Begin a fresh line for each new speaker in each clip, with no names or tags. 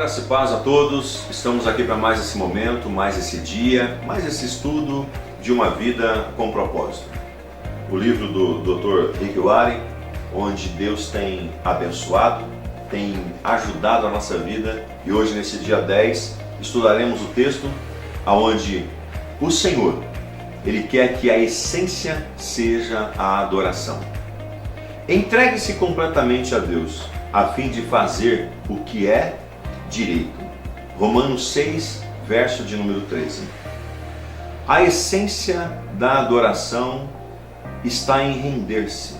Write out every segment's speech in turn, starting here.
graça e paz a todos. Estamos aqui para mais esse momento, mais esse dia, mais esse estudo de uma vida com propósito. O livro do Dr. Rick Warren, onde Deus tem abençoado, tem ajudado a nossa vida, e hoje nesse dia 10 estudaremos o texto onde o Senhor, Ele quer que a essência seja a adoração. Entregue-se completamente a Deus, a fim de fazer o que é direito. Romanos 6, verso de número 13. A essência da adoração está em render-se.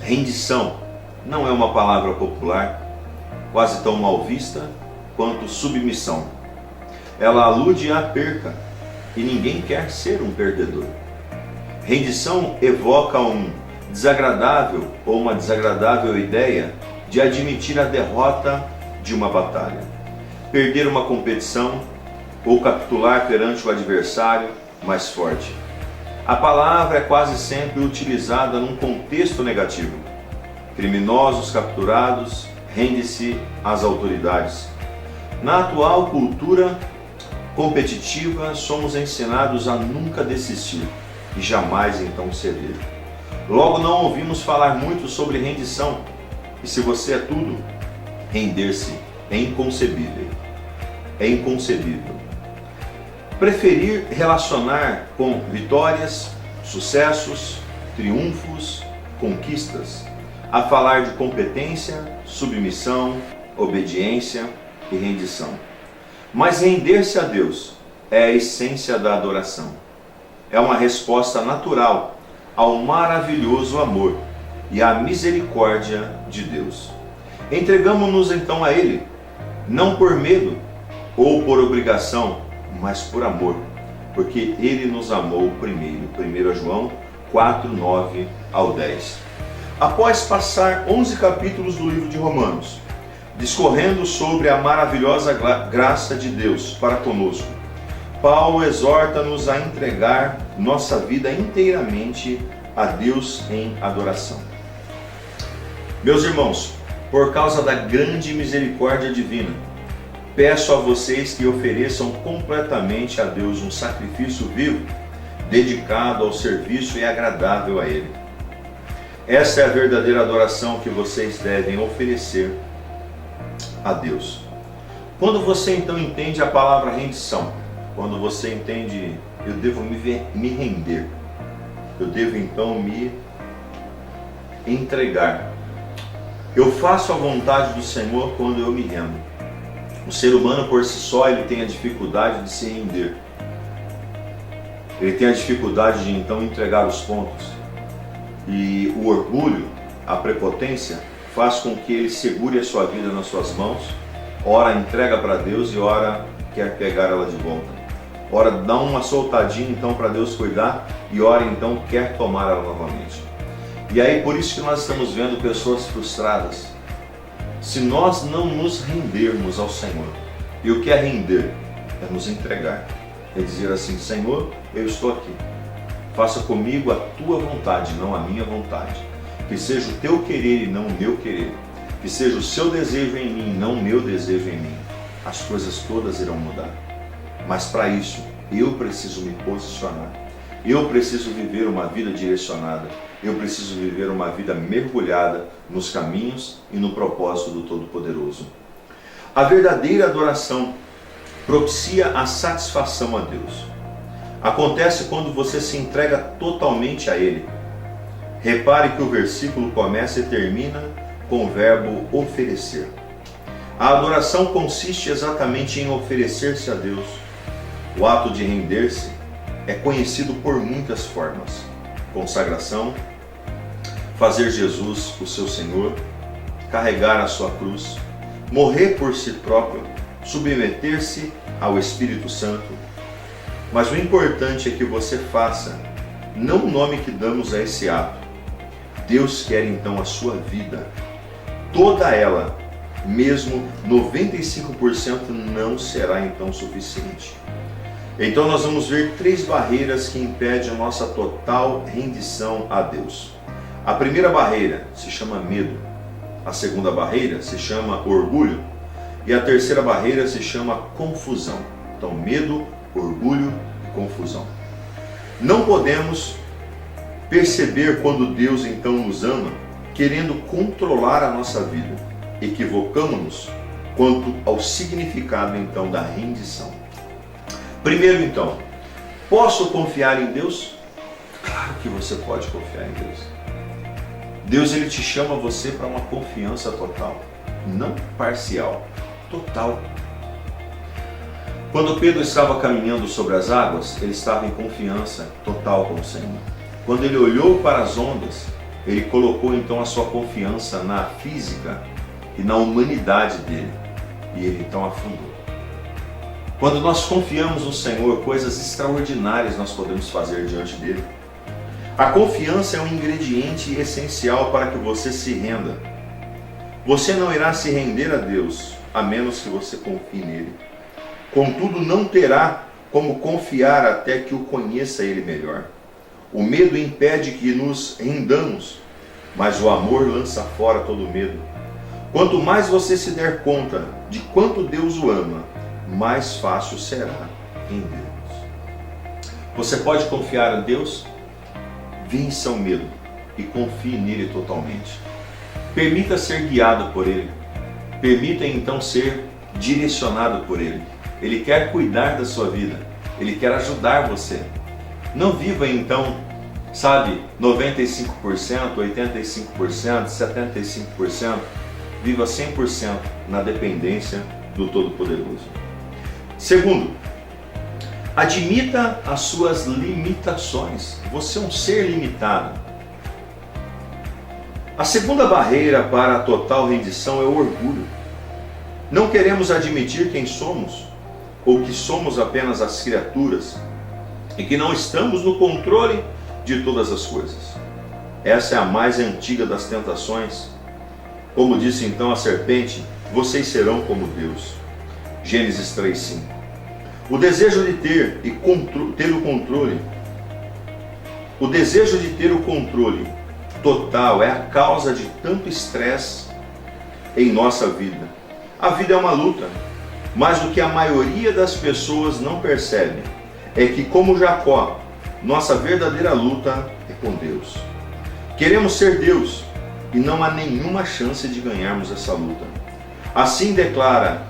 Rendição não é uma palavra popular, quase tão mal vista quanto submissão. Ela alude à perca, e ninguém quer ser um perdedor. Rendição evoca um desagradável ou uma desagradável ideia de admitir a derrota de uma batalha, perder uma competição ou capitular perante o adversário mais forte. A palavra é quase sempre utilizada num contexto negativo. Criminosos capturados rendem-se às autoridades. Na atual cultura competitiva, somos ensinados a nunca desistir e jamais então ceder. Logo, não ouvimos falar muito sobre rendição. E se você é tudo, render-se é inconcebível. É inconcebível. Preferir relacionar com vitórias, sucessos, triunfos, conquistas, a falar de competência, submissão, obediência e rendição. Mas render-se a Deus é a essência da adoração. É uma resposta natural ao maravilhoso amor e à misericórdia de Deus. Entregamos-nos então a Ele, não por medo ou por obrigação, mas por amor, porque Ele nos amou primeiro. 1 João 4, 9 ao 10. Após passar 11 capítulos do livro de Romanos, discorrendo sobre a maravilhosa graça de Deus para conosco, Paulo exorta-nos a entregar nossa vida inteiramente a Deus em adoração. Meus irmãos, por causa da grande misericórdia divina, peço a vocês que ofereçam completamente a Deus um sacrifício vivo, dedicado ao serviço e agradável a Ele. Essa é a verdadeira adoração que vocês devem oferecer a Deus. Quando você então entende a palavra rendição, quando você entende, eu devo me render, eu devo então me entregar. Eu faço a vontade do Senhor quando eu me rendo. O ser humano por si só, ele tem a dificuldade de se render. Ele tem a dificuldade de então entregar os pontos. E o orgulho, a prepotência, faz com que ele segure a sua vida nas suas mãos, ora entrega para Deus e ora quer pegar ela de volta. Ora dá uma soltadinha então para Deus cuidar e ora então quer tomar ela novamente. E aí por isso que nós estamos vendo pessoas frustradas. Se nós não nos rendermos ao Senhor, e o que é render? É nos entregar. É dizer assim: Senhor, eu estou aqui. Faça comigo a tua vontade, não a minha vontade. Que seja o teu querer e não o meu querer. Que seja o seu desejo em mim, não o meu desejo em mim. As coisas todas irão mudar. Mas para isso, eu preciso me posicionar. Eu preciso viver uma vida direcionada. Eu preciso viver uma vida mergulhada nos caminhos e no propósito do Todo-Poderoso. A verdadeira adoração propicia a satisfação a Deus. Acontece quando você se entrega totalmente a Ele. Repare que o versículo começa e termina com o verbo oferecer. A adoração consiste exatamente em oferecer-se a Deus. O ato de render-se é conhecido por muitas formas: consagração, fazer Jesus o seu Senhor, carregar a sua cruz, morrer por si próprio, submeter-se ao Espírito Santo. Mas o importante é que você faça não o nome que damos a esse ato. Deus quer então a sua vida, toda ela, mesmo 95% não será então suficiente. Então nós vamos ver 3 barreiras que impedem a nossa total rendição a Deus. A primeira barreira se chama medo. A segunda barreira se chama orgulho. E a terceira barreira se chama confusão. Então, medo, orgulho e confusão. Não podemos perceber quando Deus então nos ama, querendo controlar a nossa vida. Equivocamos-nos quanto ao significado então da rendição. Primeiro então, posso confiar em Deus? Claro que você pode confiar em Deus. Deus, ele te chama você para uma confiança total, não parcial, total. Quando Pedro estava caminhando sobre as águas, ele estava em confiança total com o Senhor. Quando ele olhou para as ondas, ele colocou então a sua confiança na física e na humanidade dele, e ele então afundou. Quando nós confiamos no Senhor, coisas extraordinárias nós podemos fazer diante dele. A confiança é um ingrediente essencial para que você se renda. Você não irá se render a Deus, a menos que você confie nele. Contudo, não terá como confiar até que o conheça ele melhor. O medo impede que nos rendamos, mas o amor lança fora todo medo. Quanto mais você se der conta de quanto Deus o ama, mais fácil será rendermos. Você pode confiar em Deus? Vença o medo e confie nele totalmente. Permita ser guiado por ele. Permita então ser direcionado por ele. Ele quer cuidar da sua vida. Ele quer ajudar você. Não viva então, 95%, 85%, 75%. Viva 100% na dependência do Todo-Poderoso. Segundo, admita as suas limitações. Você é um ser limitado. A segunda barreira para a total rendição é o orgulho. Não queremos admitir quem somos, ou que somos apenas as criaturas, e que não estamos no controle de todas as coisas. Essa é a mais antiga das tentações. Como disse então a serpente, vocês serão como Deus. Gênesis 3:5. O desejo de ter o controle, o desejo de ter o controle total é a causa de tanto estresse em nossa vida. A vida é uma luta, mas o que a maioria das pessoas não percebe é que, como Jacó, nossa verdadeira luta é com Deus. Queremos ser Deus e não há nenhuma chance de ganharmos essa luta. Assim declara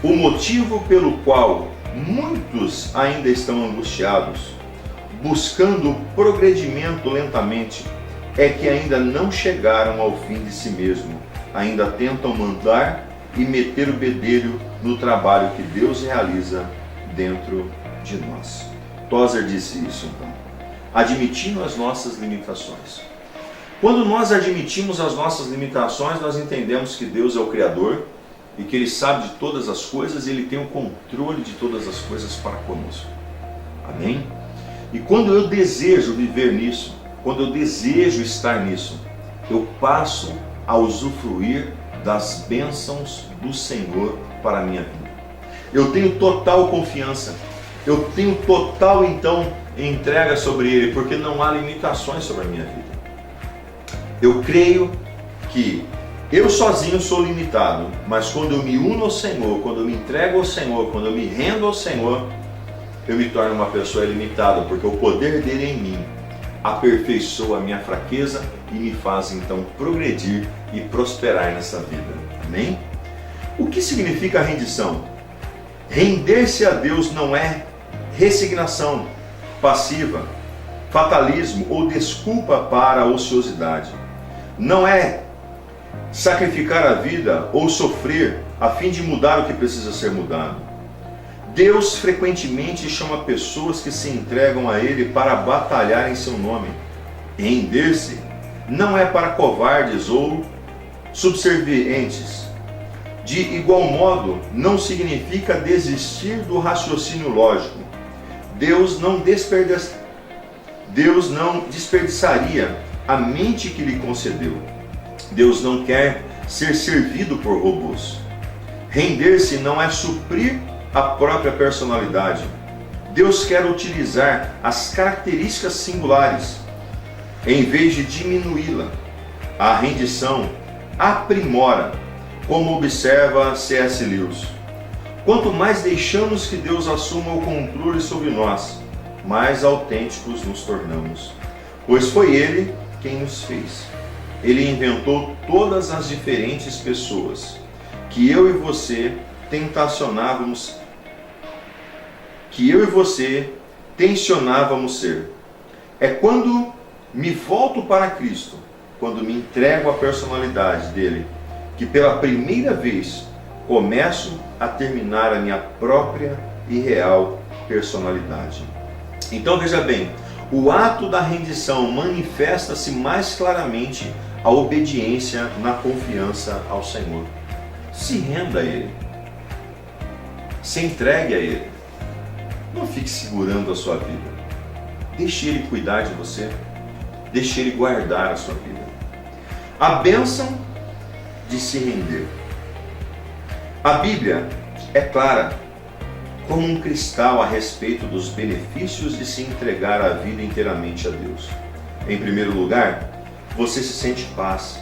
o motivo pelo qual muitos ainda estão angustiados, buscando progredimento lentamente, é que ainda não chegaram ao fim de si mesmo, ainda tentam mandar e meter o bedelho no trabalho que Deus realiza dentro de nós. Tozer disse isso então, admitindo as nossas limitações. Quando nós admitimos as nossas limitações, nós entendemos que Deus é o Criador e que Ele sabe de todas as coisas e Ele tem o controle de todas as coisas para conosco. Amém? E quando eu desejo viver nisso, quando eu desejo estar nisso, eu passo a usufruir das bênçãos do Senhor para a minha vida. Eu tenho total confiança, eu tenho total então entrega sobre Ele, porque não há limitações sobre a minha vida. Eu creio que eu sozinho sou limitado, mas quando eu me uno ao Senhor, quando eu me entrego ao Senhor, quando eu me rendo ao Senhor, eu me torno uma pessoa ilimitada, porque o poder dele em mim aperfeiçoa a minha fraqueza e me faz então progredir e prosperar nessa vida. Amém? O que significa a rendição? Render-se a Deus não é resignação passiva, fatalismo ou desculpa para a ociosidade. Não é sacrificar a vida ou sofrer a fim de mudar o que precisa ser mudado. Deus frequentemente chama pessoas que se entregam a Ele para batalhar em seu nome. Render-se não é para covardes ou subservientes. De igual modo, não significa desistir do raciocínio lógico. Deus não desperdiçaria a mente que lhe concedeu. Deus não quer ser servido por robôs. Render-se não é suprir a própria personalidade. Deus quer utilizar as características singulares em vez de diminuí-la. A rendição aprimora Como observa C.S. Lewis, quanto mais deixamos que Deus assuma o controle sobre nós, mais autênticos nos tornamos, pois foi Ele quem nos fez. Ele inventou todas as diferentes pessoas que eu e você tensionávamos ser. É quando me volto para Cristo, quando me entrego à personalidade dele, que pela primeira vez começo a terminar a minha própria e real personalidade. Então veja bem, o ato da rendição manifesta-se mais claramente a obediência na confiança ao Senhor. Se renda a Ele. Se entregue a Ele. Não fique segurando a sua vida. Deixe Ele cuidar de você. Deixe Ele guardar a sua vida. A bênção de se render. A Bíblia é clara como um cristal a respeito dos benefícios de se entregar a vida inteiramente a Deus. Em primeiro lugar, você se sente paz.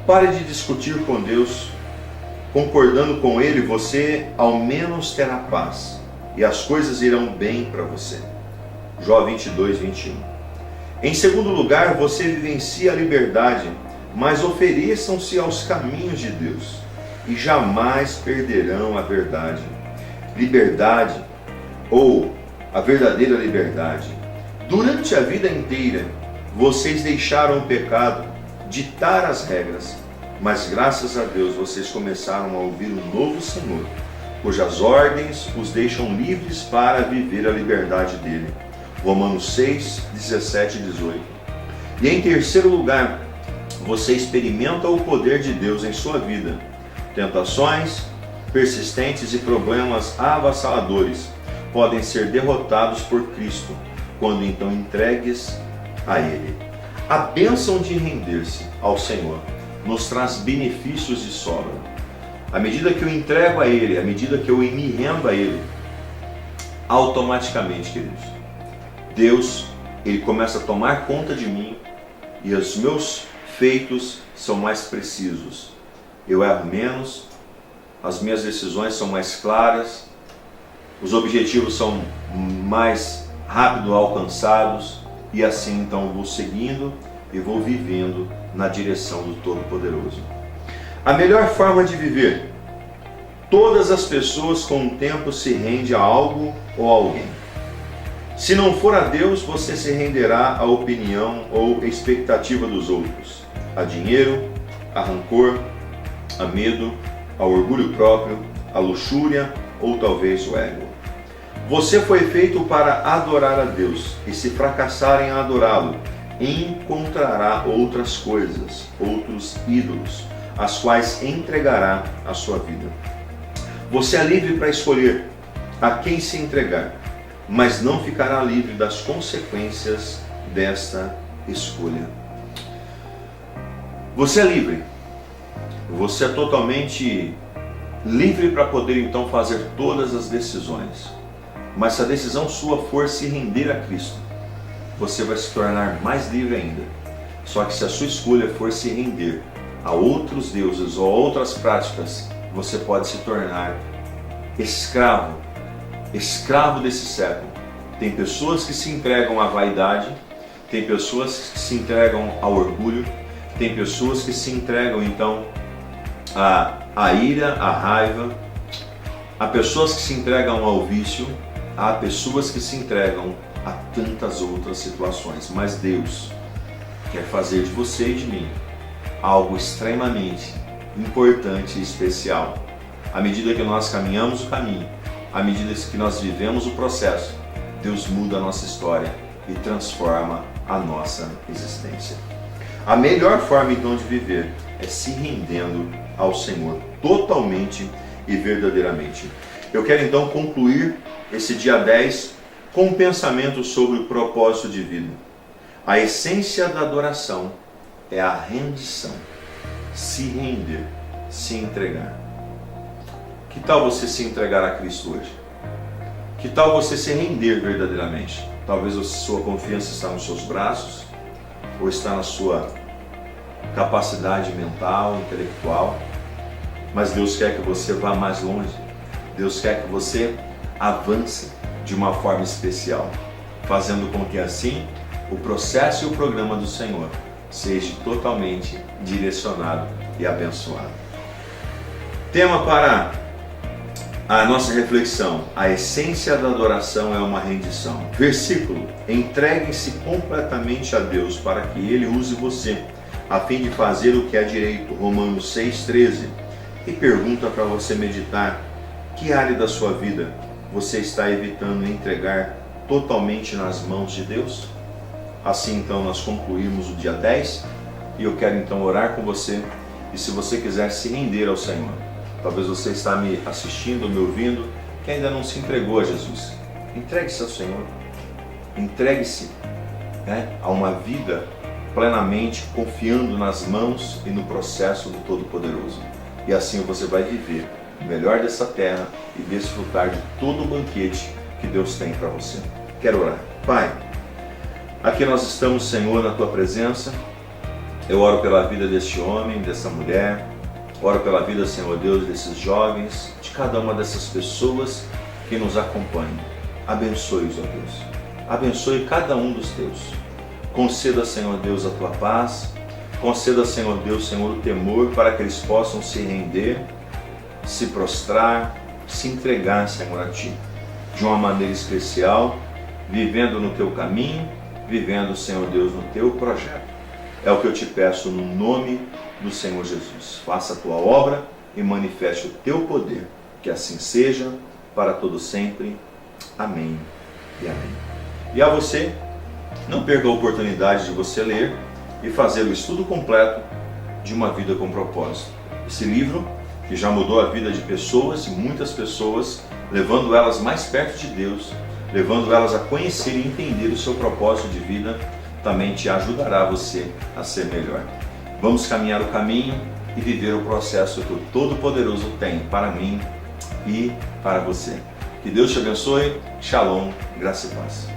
Pare de discutir com Deus. Concordando com Ele, você ao menos terá paz e as coisas irão bem para você. Jó 22, 21. Em segundo lugar, você vivencia a liberdade, mas ofereçam-se aos caminhos de Deus e jamais perderão a verdade. Liberdade, ou a verdadeira liberdade. Durante a vida inteira, vocês deixaram o pecado ditar as regras, mas graças a Deus vocês começaram a ouvir um novo Senhor, cujas ordens os deixam livres para viver a liberdade dele. Romanos 6, 17 e 18. E em terceiro lugar, você experimenta o poder de Deus em sua vida. Tentações persistentes e problemas avassaladores podem ser derrotados por Cristo, quando então entregues a Ele. A bênção de render-se ao Senhor nos traz benefícios de sobra. À medida que eu entrego a Ele, à medida que eu me rendo a Ele, automaticamente, queridos, Deus, Ele começa a tomar conta de mim e os meus feitos são mais precisos. Eu erro menos, as minhas decisões são mais claras, os objetivos são mais rápido alcançados e assim então vou seguindo e vou vivendo na direção do Todo-Poderoso. A melhor forma de viver. Todas as pessoas com o tempo se rendem a algo ou a alguém. Se não for a Deus, você se renderá à opinião ou expectativa dos outros, a dinheiro, a rancor, a medo, ao orgulho próprio, a luxúria ou talvez o ego. Você foi feito para adorar a Deus, e se fracassar em adorá-lo, encontrará outras coisas, outros ídolos, as quais entregará a sua vida. Você é livre para escolher a quem se entregar, mas não ficará livre das consequências desta escolha. Você é livre. Você é totalmente livre para poder então fazer todas as decisões. Mas se a decisão sua for se render a Cristo, você vai se tornar mais livre ainda. Só que se a sua escolha for se render a outros deuses ou a outras práticas, você pode se tornar escravo desse século. Tem pessoas que se entregam à vaidade, tem pessoas que se entregam ao orgulho, tem pessoas que se entregam então à ira, à raiva, há pessoas que se entregam ao vício, há pessoas que se entregam a tantas outras situações. Mas Deus quer fazer de você e de mim algo extremamente importante e especial. À medida que nós caminhamos o caminho, à medida que nós vivemos o processo, Deus muda a nossa história e transforma a nossa existência. A melhor forma então de viver é se rendendo ao Senhor totalmente e verdadeiramente. Eu quero então concluir esse dia 10 com um pensamento sobre o propósito de vida. A essência da adoração é a rendição, se render, se entregar. Que tal você se entregar a Cristo hoje? Que tal você se render verdadeiramente? Talvez a sua confiança está nos seus braços, ou está na sua capacidade mental, intelectual, mas Deus quer que você vá mais longe. Deus quer que você avance de uma forma especial, fazendo com que assim o processo e o programa do Senhor seja totalmente direcionado e abençoado. Tema para a nossa reflexão: a essência da adoração é uma rendição. Versículo: entreguem-se completamente a Deus para que Ele use você, a fim de fazer o que é direito. Romanos 6,13. E pergunta para você meditar: que área da sua vida você está evitando entregar totalmente nas mãos de Deus? Assim então nós concluímos o dia 10 e eu quero então orar com você. E se você quiser se render ao Senhor, talvez você está me assistindo, me ouvindo, que ainda não se entregou a Jesus, entregue-se ao Senhor, entregue-se a uma vida plenamente confiando nas mãos e no processo do Todo-Poderoso. E assim você vai viver o melhor dessa terra e desfrutar de todo o banquete que Deus tem para você. Quero orar. Pai, aqui nós estamos, Senhor, na Tua presença. Eu oro pela vida deste homem, dessa mulher. Oro pela vida, Senhor Deus, desses jovens, de cada uma dessas pessoas que nos acompanham. Abençoe-os, ó Deus. Abençoe cada um dos Teus. Conceda, Senhor Deus, a Tua paz. Conceda, Senhor Deus, Senhor, o temor para que eles possam se render, se prostrar, se entregar, Senhor, a Ti, de uma maneira especial, vivendo no Teu caminho, vivendo, Senhor Deus, no Teu projeto. É o que eu te peço no nome do Senhor Jesus. Faça a Tua obra e manifeste o Teu poder. Que assim seja, para todo sempre. Amém e amém. E a você, não perca a oportunidade de você ler e fazer o estudo completo de Uma Vida com Propósito. Esse livro que já mudou a vida de pessoas, e muitas pessoas, levando elas mais perto de Deus, levando elas a conhecer e entender o seu propósito de vida, também te ajudará você a ser melhor. Vamos caminhar o caminho e viver o processo que o Todo-Poderoso tem para mim e para você. Que Deus te abençoe. Shalom, graça e paz.